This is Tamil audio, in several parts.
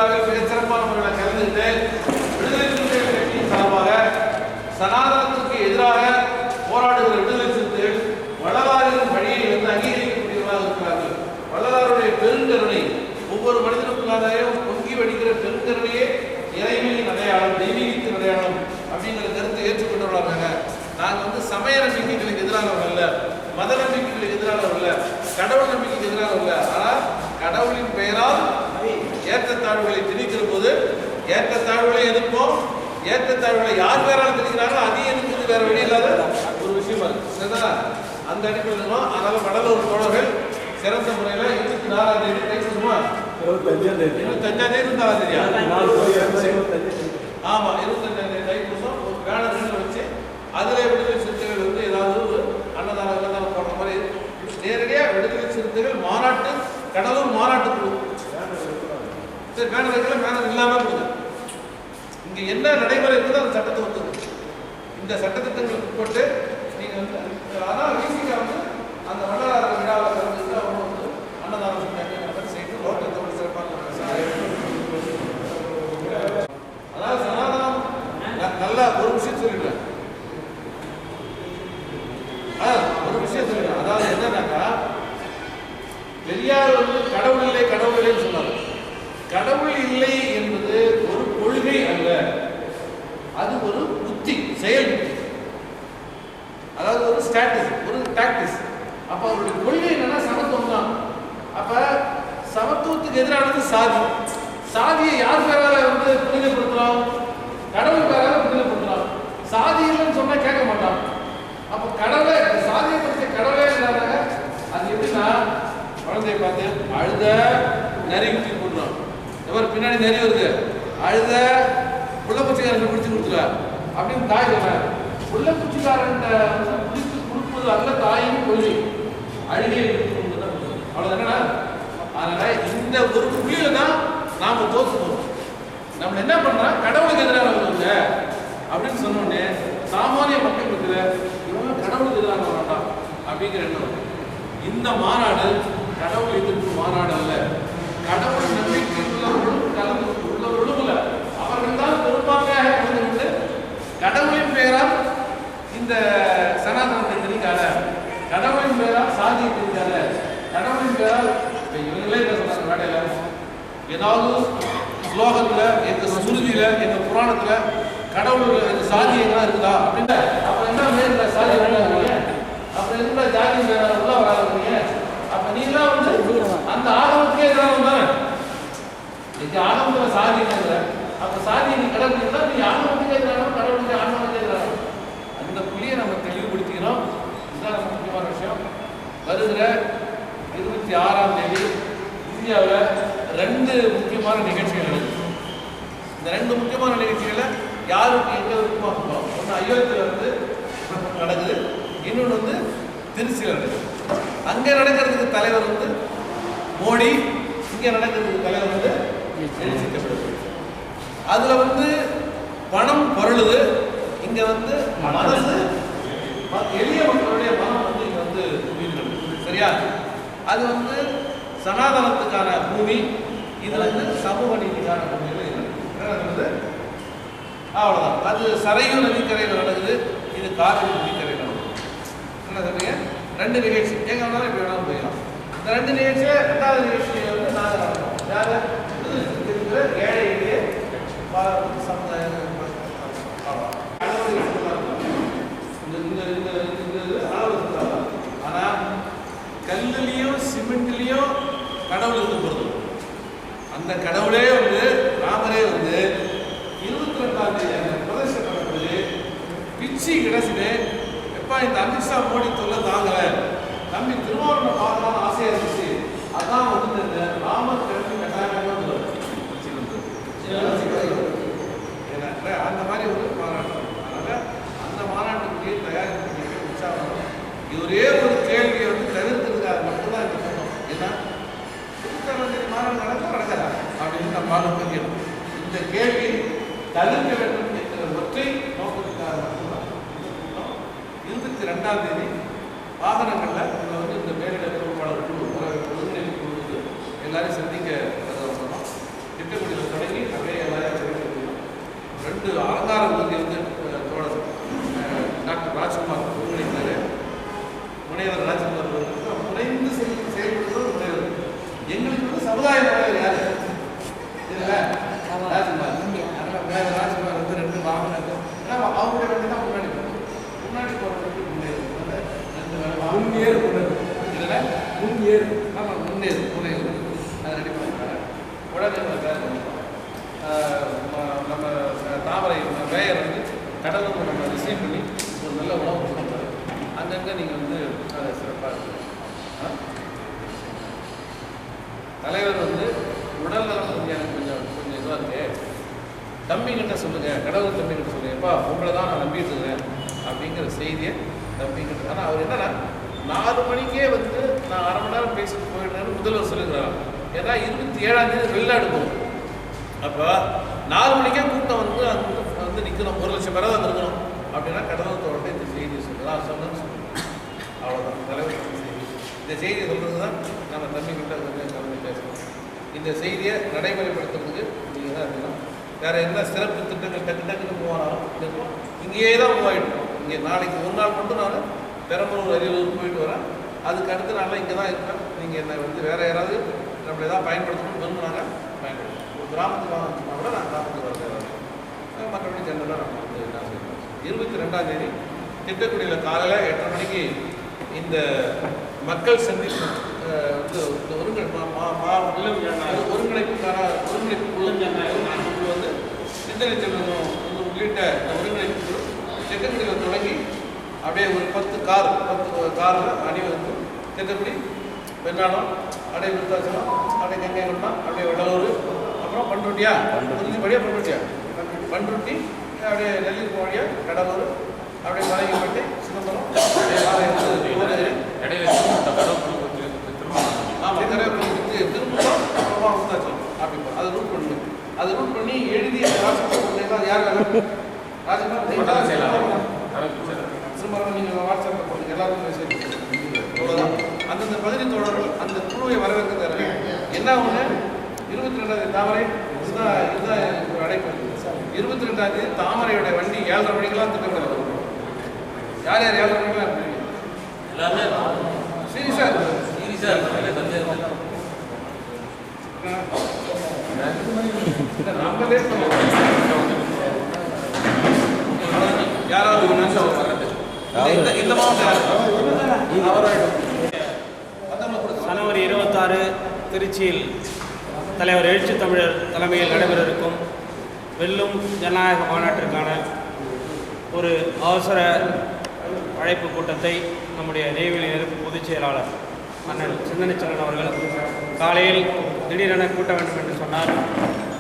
விழாவில் மிக சிறப்பான முறையில் கலந்துகிட்டு விடுதலை சிறுத்தைகள் கட்சியின் சார்பாக சனாதனத்துக்கு எதிராக போராடுகிற விடுதலை சிறுத்தைகள் வள்ளலாரின் வழியை அங்கீகரிக்கக்கூடியவர்களாக இருக்கிறார்கள். வள்ளலாருடைய பெருங்கருணை ஒவ்வொரு மனிதனுக்குள்ளாரையும் பொங்கி வடிக்கிற பெருங்கருணையே இறைமையின் அடையாளம், தெய்வீகத்தின் அடையாளம் அப்படிங்கிற கருத்தை ஏற்றுக்கொண்டவர்களாக நாங்கள் சமய நம்பிக்கைகளுக்கு எதிரானவர்கள் அல்ல, மத நம்பிக்கைகளுக்கு எதிரானவர்கள் அல்ல, கடவுள் நம்பிக்கைக்கு எதிரானவர்கள் அல்ல. ஆனால் கடவுளின் பெயரால் ஏற்றத்தாழ்வுகளை திணிக்கிற போது ஏற்றத்தாழ்வுகளை எதிர்ப்போம். ஏற்றத்தாழ்வுகளை யார் பேரால் திணிக்கிறாங்களோ அதையும் எதிர்க்கிறது வேற வழி இல்லாத ஒரு விஷயமா இருக்கு. சரிங்களா? அந்த அடிப்படையில் அதனால கடலூர் தோழர்கள் சிறந்த முறையில் 24ஆம் தேதி தைப்பூசமா 25ஆம் தேதி 24ஆம் தேதியா? ஆமா, 25ஆம் தேதி தைப்பூசம் ஒரு பேனர் வச்சு அதில் விடுதலை சிறுத்தைகள் ஏதாவது ஒரு அன்னதானம் போடுற மாதிரி நேரடியாக விடுதலை சிறுத்தைகள் மாநாட்டு கடலூர் மாநாட்டு குழு சரி பேனர் வைக்கல, பேனர் இல்லாமல் போகுது. இங்கே என்ன நடைமுறை இருக்குதோ அந்த சட்டத்தை ஒத்துது. இந்த சட்டத்திட்டங்களுக்கு உட்பட்டு நீங்கள் அதான் வீசிக்க அந்த வள்ளலார் விழாவில் கலந்துட்டு அவங்க அன்னதானம் செய்து லோட்டத்தோடு சிறப்பாக அதாவது சனாதனம் நல்லா ஒரு விஷயம் சொல்லிடுவேன். ஒரு விஷயம் சொல்லிடுவேன். அதாவது என்னன்னாக்கா பெரியார் கடவுள் இல்லை கடவுள் இல்லைன்னு சொன்னார். கடவுள் இல்லை என்பது ஒரு கொள்கை அல்ல, அது ஒரு புத்தி, செயல் புத்தி. அதாவது ஒரு ஸ்டாட்டிஸ், ஒரு டாக்டிஸ். அப்ப அவருடைய கொள்கை என்னன்னா சமத்துவம் தான். அப்ப சமத்துவத்துக்கு எதிரானது சாதி. சாதியை யார் பேரால புனிதப்படுத்துறோம்? கடவுள் பேரால புனிதப்படுத்துறோம். சாதி இல்லைன்னு சொன்னா கேட்க மாட்டான். அப்ப கடவுளை சாதியை பற்றி கடவுளே இல்லாத அது எப்படின்னா குழந்தைய பார்த்து அழுத நெறிவிட்டு கொடுறோம். எவர் பின்னாடி நெறி வருது அழுத புள்ளப்பூச்சிக்காரன் பிடிச்சு கொடுத்துருவா அப்படின்னு தாய் சொல்றாங்க. புள்ளப்பூச்சிக்காரன் பிடித்து கொடுப்பது அல்ல தாயின் கொள்கை, அழுகையை அவ்வளவு என்னன்னா. அதனால இந்த ஒரு புள்ளியில தான் நாம தோத்து போறோம். நம்ம என்ன பண்றோம், கடவுளுக்கு எதிரானவங்க அப்படின்னு சொன்னோடனே சாமானிய மக்கள் இருக்கிற இவங்க கடவுளுக்கு எதிரான வேண்டாம் அப்படிங்கிற எண்ணம். இந்த மாநாடு கடவுள் எதிர்ப்பு மாநாடு அல்ல, கடவுள் நம்பிக்கை உள்ளவர்களும் கலந்து உள்ளவர்களும் இல்ல, அவர்கள் தான் பெரும்பான்மையாக கலந்துவிட்டு கடவுளின் பெயரால் இந்த சனாதனத்தை திணிக்காத, கடவுளின் பெயரால் சாதியை திணிக்காத, கடவுளின் பெயரால் இவங்களே என்ன சொல்றாங்க வேடையில ஏதாவது ஸ்லோகத்துல எங்க சுருதியில எங்க புராணத்துல கடவுள் இந்த சாதி எல்லாம் இருக்குதா அப்படின்னா அப்ப என்ன மேல சாதி அப்புறம் எதுல ஜாதி உள்ள வராதுங்க. அப்ப நீங்களாம் அந்த ஆகமத்துக்கே எதிராக வந்தானே இந்த ஆகமத்துல சாதி இல்லைங்கிற அப்ப சாதியை நீ கடைபிடிக்கிறா நீ ஆகமத்துக்கே எதிராக கடவுளுக்கு ஆகமத்துக்கே எதிராக அந்த புள்ளியை நம்ம தெளிவுபடுத்திக்கிறோம். இதுதான் நம்ம முக்கியமான விஷயம். வருகிற 26ஆம் தேதி இந்தியாவில் 2 முக்கியமான நிகழ்ச்சிகள் நடக்குது. இந்த 2 முக்கியமான நிகழ்ச்சிகளை யாருக்கு எங்க விருப்பமாக இருக்கோம். ஒன்று அயோத்தியில் நடக்குது, இன்னொன்று திருச்சியில் நடக்குது. அங்கே நடக்கிறதுக்கு தலைவர் மோடி, இங்கே நடக்கிறதுக்கு தலைவர் எழுச்சிக்கப்படுது. அதில் பணம் பொருளுது, இங்கே மனசு எளிய மக்களுடைய மனம் இங்கே உயிர்கள். சரியா? அது சனாதனத்துக்கான பூமி, இது சமூக நீதிக்கான பூமியில் இருக்குது. அவ்வளோதான். அது சரையூ நதிக்கரையில் நடக்குது, இது காவிரி நதிக்கரையில் நடக்குது. என்ன சொல்றீங்க? 2 நிகழ்ச்சி எங்க வேணாலும் இப்படி வேணாலும் போயிடலாம். இந்த 2 நிகழ்ச்சியை 2வது நிகழ்ச்சியை நாங்கள் நடக்கிறோம். யார் இருக்கிற ஏழை எளிய சமுதாயம் ஆனால் கல்லுலையும் சிமெண்ட்லையும் கடவுள் போகிறது. அந்த கடவுளே ராமரே 22ஆம் தேதி பிரதேசம் பண்ணப்படுது. பிச்சு கிடைச்சிட்டு எப்பா இந்த அமித்ஷா மோடி தொல்லை தாங்கலை, தம்பி திருமாவளவனை பார்க்கலாம்னு ஆசையாக இருந்துச்சு. அதான் இந்த ராமர் கிழமை கட்டாயமாக அந்த மாதிரி ஒரு மாநாடு. அதனால் அந்த மாநாட்டுக்கு தயாரிப்பு உற்சாகம். இது ஒரே ஒரு கேள்வியை தவிர்க்கிறதுக்காக மட்டும்தான் இந்த சொன்னோம். ஏன்னா மாநாடு நடக்க நடக்காதா அப்படின்னு நம்ம பார்க்கணும். இந்த கேள்வி தவிர்க்க வேண்டும் என்கிற ஒற்றை நோக்கத்துக்காக மட்டும்தான் 22ஆம் தேதி வாகனங்களில் இந்த பேரிடர் பொறுப்பாளர் குழு ஒருங்கிணைப்பு குழு எல்லாரையும் சந்திக்க சொன்னோம். திட்டக்குடியில் தொடங்கி அப்படியே எல்லாரும் 2 அலங்கார ஊர்தி வந்து தோழர் டாக்டர் ராஜ்குமார் ஒருங்கிணைந்தார். முனைவர் ராஜ்குமார் முனைந்து செயல்படுத்துவது முனைவர். எங்களுக்கு வந்து சமுதாய தலைவர் யாரு இதுல ராஜ்குமார். முனைவர் ராஜ்குமார் வந்து 2 வாகனங்கள் அவங்களுடைய வண்டி தான் முன்னாடி போறதுக்கு முன்னேறு இதுல முன்னேறு முனைவர் அதை ரெடி பண்ணிட்டாங்க. உடனே நம்ம தாமரை மேயர் வந்து கடலூர் நம்ம ரிசீவ் பண்ணி ஒரு நல்ல உணவு கொடுத்தாரு. அங்கங்கே நீங்கள் வந்து அதை சிறப்பாக இருக்கு. தலைவர் வந்து உடல் நலம் கொஞ்சம் கொஞ்சம் இதுவாக இருக்கு. தம்பிக்கிட்ட சொல்லுங்கள், கடவுள் தம்பிக்கிட்ட சொல்லுங்கள், எப்பா உங்களை தான் நான் நம்பிட்டு இருக்கிறேன் அப்படிங்கிற செய்தியை தம்பிக்கிட்ட. ஆனால் அவர் என்னன்னா 4 மணிக்கே வந்து நான் அரை மணி நேரம் பேசிட்டு போயிட்டேன்னு முதல்வர் சொல்லுகிறார். ஏன்னா 27ஆம் தேதி வெளிநாடு போகும். அப்போ 4 மணிக்கே கூட்டம் வந்து அங்கே வந்து நிற்கணும், 1 லட்சம் பேராக வந்து இருக்கணும் அப்படின்னா கடவுள் தோட்ட இந்த செய்தியை சொல்லுதான் சொன்னேன்னு சொல்லுங்கள். அவ்வளோதான் தலைவர் செய்தி. இந்த செய்தியை சொல்கிறது தான் நம்ம தம்பிக்கிட்ட கொஞ்சம் கலந்து பேசணும். இந்த செய்தியை நடைமுறைப்படுத்துறதுக்கு நீங்கள் தான் இருக்கணும். வேறு என்ன சிறப்பு திட்டங்கள் டக்குன்னு போனாலும் இருக்கும். இங்கேயே தான் மூவாயிட்டோம். இங்கே நாளைக்கு ஒரு நாள் மட்டும் நான் பெரம்பலூர் அரியலூர் போயிட்டு வரேன். அதுக்கு அடுத்த நாளில் இங்கே தான் இருக்கேன். நீங்கள் என்னை வந்து வேறு யாராவது நம்மளை தான் பயன்படுத்தணும்னு விரும்பினாங்க பயன்படுத்தணும். ஒரு கிராமத்துக்கு வாங்கினா கூட நான் கிராமத்துக்கு வரேன். மற்றபடி ஜெனரலாக நம்ம வந்து என்ன செய்யணும். 22ஆம் தேதி திட்டக்குடியில் காலையில் 8:30 மணிக்கு இந்த மக்கள் சந்திப்பு வந்து ஒருங்கிணைப்புக்கான ஒருங்கிணைப்பு குழு வந்து சிந்தனை செல்வம் உள்ளிட்ட இந்த ஒருங்கிணைப்பு குழு திட்டக்குடியில் தொடங்கி அப்படியே ஒரு 10 காரில் அணிவகுத்து திட்டக்குடி வெண்ணாடம் அப்படியே விருத்தாச்சலம் அப்படியே கங்கை கொண்டா அப்படியே வடலூர் அப்புறம் பண்ருட்டியா படியாக பண்ருட்டி அப்படியே நெல்லூர் போடியா கடலூர் அப்படியே மலையப்பட்டி சிதம்பரம் திரும்பவும் அப்புறமா விருத்தாச்சலம் அப்படி அதை ரூட் பண்ணணும். அதை ரூட் பண்ணி எழுதி ராஜ்குமார் யார் ராஜ்குமார் சிதம்பரம் நீங்கள் வாட்ஸ்அப்பில் போடுங்க, எல்லாருக்கும் மெசேஜ் அவ்வளோதான். அந்தந்த பகுதி தோழர்கள் அந்த குழுவை வரவேற்கிறாரு. என்ன ஒன்று 22ஆம் தேதி தாமரை இதுதான் அழைப்பு. 22ஆம் தேதி தாமரையோட வண்டி 7:30 மணிக்கெல்லாம் திட்டமிடல வரும். யார் 7:30 மணிக்கெல்லாம் எல்லாமே சீரியஸாக நம்மளே யாராவது இந்த ஜனவரி 26 திருச்சியில் தலைவர் எழுச்சி தமிழர் தலைமையில் நடைபெற இருக்கும் வெல்லும் ஜனநாயக மாநாட்டிற்கான ஒரு அவசர அழைப்பு கூட்டத்தை நம்முடைய நெய்வேலி நெருப்பு பொதுச் செயலாளர் அண்ணன் சிந்தனைச்செல்வன் அவர்கள் காலையில் திடீரென கூட்ட வேண்டும் என்று சொன்னார்.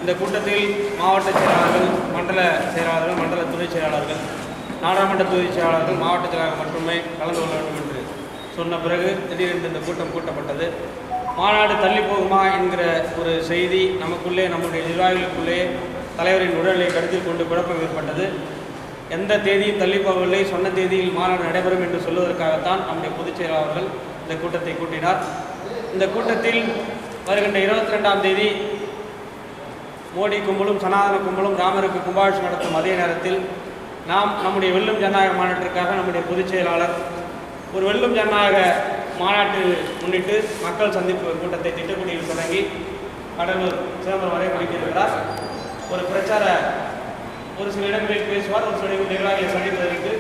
இந்த கூட்டத்தில் மாவட்ட செயலாளர்கள், மண்டல செயலாளர்கள், மண்டல துணை செயலாளர்கள், நாடாளுமன்ற துணை செயலாளர்கள், மாவட்ட செயலாளர்கள் மட்டுமே கலந்து கொள்ள வேண்டும் என்று சொன்ன பிறகு திடீரென்று இந்த கூட்டம் கூட்டப்பட்டது. மாநாடு தள்ளி போகுமா என்கிற ஒரு செய்தி நமக்குள்ளே, நம்முடைய நிர்வாகிகளுக்குள்ளே தலைவரின் உடல்நிலை கருத்தில் கொண்டு குழப்பம் ஏற்பட்டது. எந்த தேதியும் தள்ளி போகவில்லை, சொன்ன தேதியில் மாநாடு நடைபெறும் என்று சொல்வதற்காகத்தான் நம்முடைய பொதுச் செயலாளர்கள் இந்த கூட்டத்தை கூட்டினார். இந்த கூட்டத்தில் வருகின்ற 22ஆம் தேதி மோடி கும்பலும் சனாதன கும்பலும் ராமருக்கு கும்பாபிஷேகம் நடத்தும் அதே நேரத்தில் நாம் நம்முடைய வெல்லும் ஜனநாயக மாநாட்டிற்காக நம்முடைய பொதுச் செயலாளர் ஒரு வெல்லும் ஜனநாயக மாநாட்டு முன்னிட்டு மக்கள் சந்திப்பு கூட்டத்தை திட்டக்குடியில் தொடங்கி கடலூர் சிதம்பரம் வரை முடித்திருக்கிறார். ஒரு பிரச்சார ஒரு சில இடங்களில் பேசுவார், ஒரு சில நிர்வாகிகளை சந்திப்பதற்கு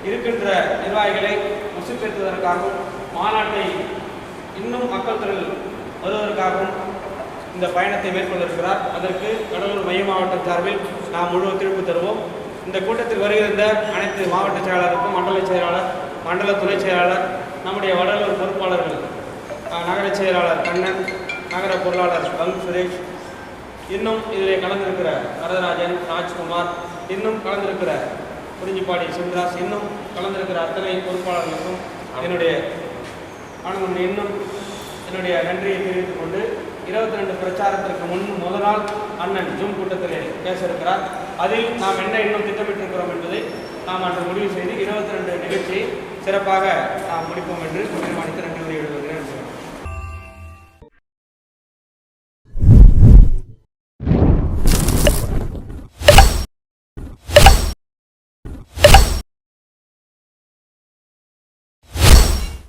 இருக்கின்ற நிர்வாகிகளை உசுப்பேற்றுவதற்காகவும் மாநாட்டை இன்னும் மக்கள் திரள் வருவதற்காகவும் இந்த பயணத்தை மேற்கொண்டிருக்கிறார். அதற்கு கடலூர் மைய மாவட்டம் சார்பில் நாம் முழு ஒத்துழைப்பு தருவோம். இந்த கூட்டத்தில் வருகின்ற அனைத்து மாவட்ட செயலாளருக்கும், மண்டல செயலாளர், மண்டல துணை செயலாளர், நம்முடைய வடலூர் பொறுப்பாளர்கள், நகர செயலாளர் கண்ணன், நகர பொருளாளர் பங்கு சுரேஷ், இன்னும் இதில் கலந்திருக்கிற வரதராஜன், ராஜ்குமார், இன்னும் கலந்திருக்கிற குறிஞ்சிப்பாடி சிவராஜ், இன்னும் கலந்திருக்கிற அத்தனை பொறுப்பாளர்களுக்கும் என்னுடைய இன்னும் என்னுடைய நன்றியை தெரிவித்துக் கொண்டு 22 பிரச்சாரத்திற்கு முதல் நாள் அண்ணன் ஜூம் கூட்டத்தில் பேச இருக்கிறார். அதில் நாம் என்ன இன்னும் திட்டமிட்டிருக்கிறோம் என்பதை நாம் அன்று முடிவு செய்து 22 நிகழ்ச்சியை சிறப்பாக நாம் முடிப்போம் என்று தீர்மானித்து